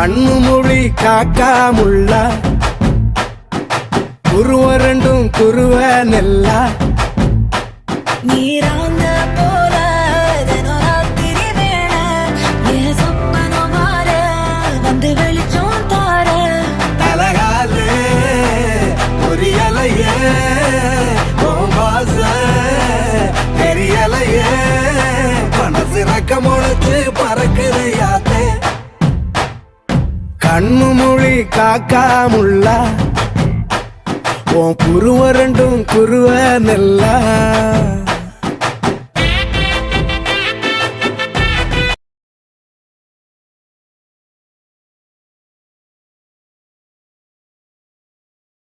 கண்ணு மொழி காக்காமுள்ள குருவ ரெண்டும் குருவ நெல்லா நீராங்க போல தினராத்திரி வேண என் சொப்பனம் மாற வந்து வெளிச்சம் தார தலகாலே புரியலையே பாச தெரியலையே மனசு ரக்க முளைச்சு பறக்குது யாத்தே கண்ணு மொழி காக்காமுள்ள உன் குருவ ரெண்டும் குருவ நெல்லா